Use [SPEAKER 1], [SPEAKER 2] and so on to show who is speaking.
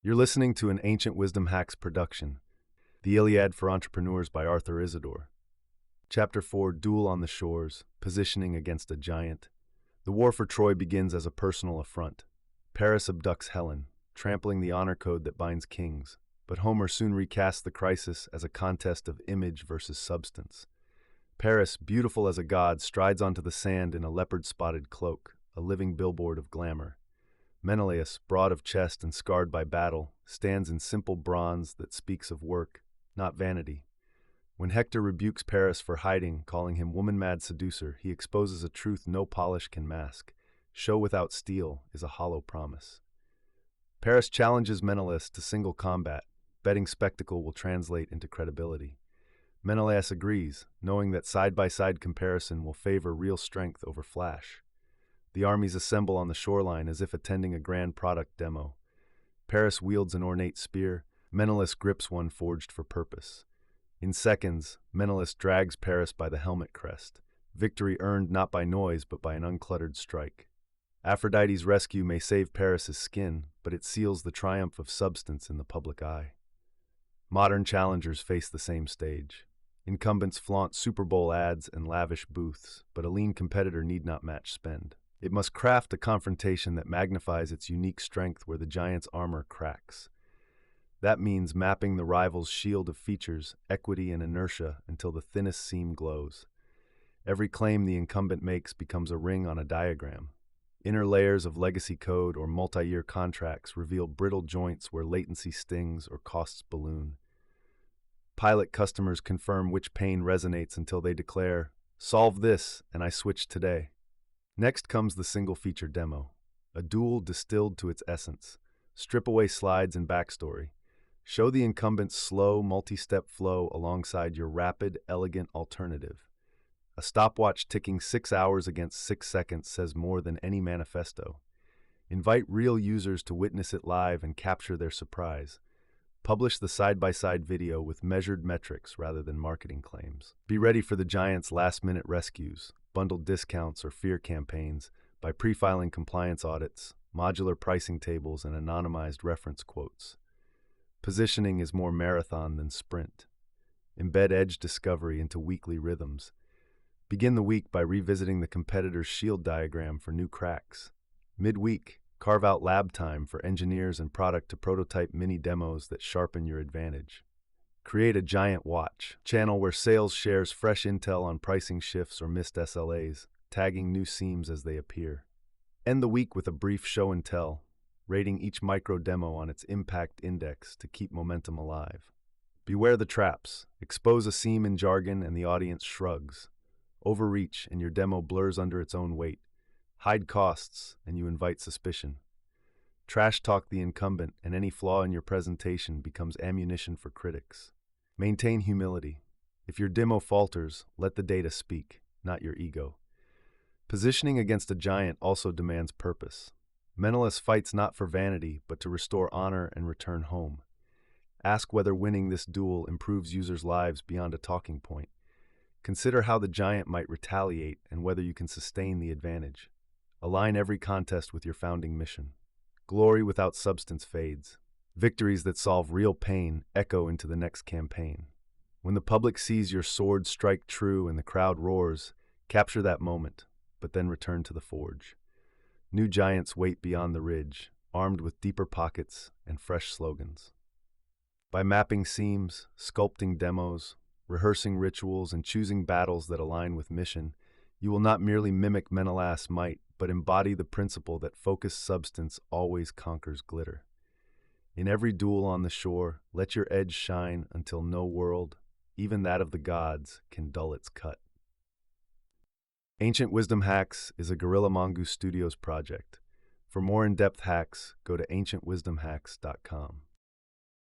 [SPEAKER 1] You're listening to an Ancient Wisdom Hacks production, The Iliad for Entrepreneurs by Arthur Isidore. Chapter 4, Duel on the Shores, Positioning Against a Giant. The war for Troy begins as a personal affront. Paris abducts Helen, trampling the honor code that binds kings, but Homer soon recasts the crisis as a contest of image versus substance. Paris, beautiful as a god, strides onto the sand in a leopard-spotted cloak, a living billboard of glamour. Menelaus, broad of chest and scarred by battle, stands in simple bronze that speaks of work, not vanity. When Hector rebukes Paris for hiding, calling him woman-mad seducer, he exposes a truth no polish can mask. Show without steel is a hollow promise. Paris challenges Menelaus to single combat, betting spectacle will translate into credibility. Menelaus agrees, knowing that side-by-side comparison will favor real strength over flash. The armies assemble on the shoreline as if attending a grand product demo. Paris wields an ornate spear, Menelaus grips one forged for purpose. In seconds, Menelaus drags Paris by the helmet crest, victory earned not by noise but by an uncluttered strike. Aphrodite's rescue may save Paris's skin, but it seals the triumph of substance in the public eye. Modern challengers face the same stage. Incumbents flaunt Super Bowl ads and lavish booths, but a lean competitor need not match spend. It must craft a confrontation that magnifies its unique strength where the giant's armor cracks. That means mapping the rival's shield of features, equity, and inertia until the thinnest seam glows. Every claim the incumbent makes becomes a ring on a diagram. Inner layers of legacy code or multi-year contracts reveal brittle joints where latency stings or costs balloon. Pilot customers confirm which pain resonates until they declare, "Solve this, and I switch today." Next comes the single-feature demo, a duel distilled to its essence. Strip away slides and backstory. Show the incumbent's slow, multi-step flow alongside your rapid, elegant alternative. A stopwatch ticking 6 hours against 6 seconds says more than any manifesto. Invite real users to witness it live and capture their surprise. Publish the side-by-side video with measured metrics rather than marketing claims. Be ready for the giant's last-minute rescues, bundled discounts or fear campaigns by pre-filing compliance audits, modular pricing tables, and anonymized reference quotes. Positioning is more marathon than sprint. Embed edge discovery into weekly rhythms. Begin the week by revisiting the competitor's shield diagram for new cracks. Mid-week, carve out lab time for engineers and product to prototype mini demos that sharpen your advantage. Create a giant watch channel where sales shares fresh intel on pricing shifts or missed SLAs, tagging new seams as they appear. End the week with a brief show and tell, rating each micro demo on its impact index to keep momentum alive. Beware the traps. Expose a seam in jargon and the audience shrugs. Overreach and your demo blurs under its own weight. Hide costs and you invite suspicion. Trash talk the incumbent and any flaw in your presentation becomes ammunition for critics. Maintain humility. If your demo falters, let the data speak, not your ego. Positioning against a giant also demands purpose. Menelaus fights not for vanity, but to restore honor and return home. Ask whether winning this duel improves users' lives beyond a talking point. Consider how the giant might retaliate and whether you can sustain the advantage. Align every contest with your founding mission. Glory without substance fades. Victories that solve real pain echo into the next campaign. When the public sees your sword strike true and the crowd roars, capture that moment, but then return to the forge. New giants wait beyond the ridge, armed with deeper pockets and fresh slogans. By mapping seams, sculpting demos, rehearsing rituals, and choosing battles that align with mission, you will not merely mimic Menelaus' might, but embody the principle that focused substance always conquers glitter. In every duel on the shore, let your edge shine until no world, even that of the gods, can dull its cut. Ancient Wisdom Hacks is a Gorilla Mongoose Studios project. For more in-depth hacks, go to ancientwisdomhacks.com.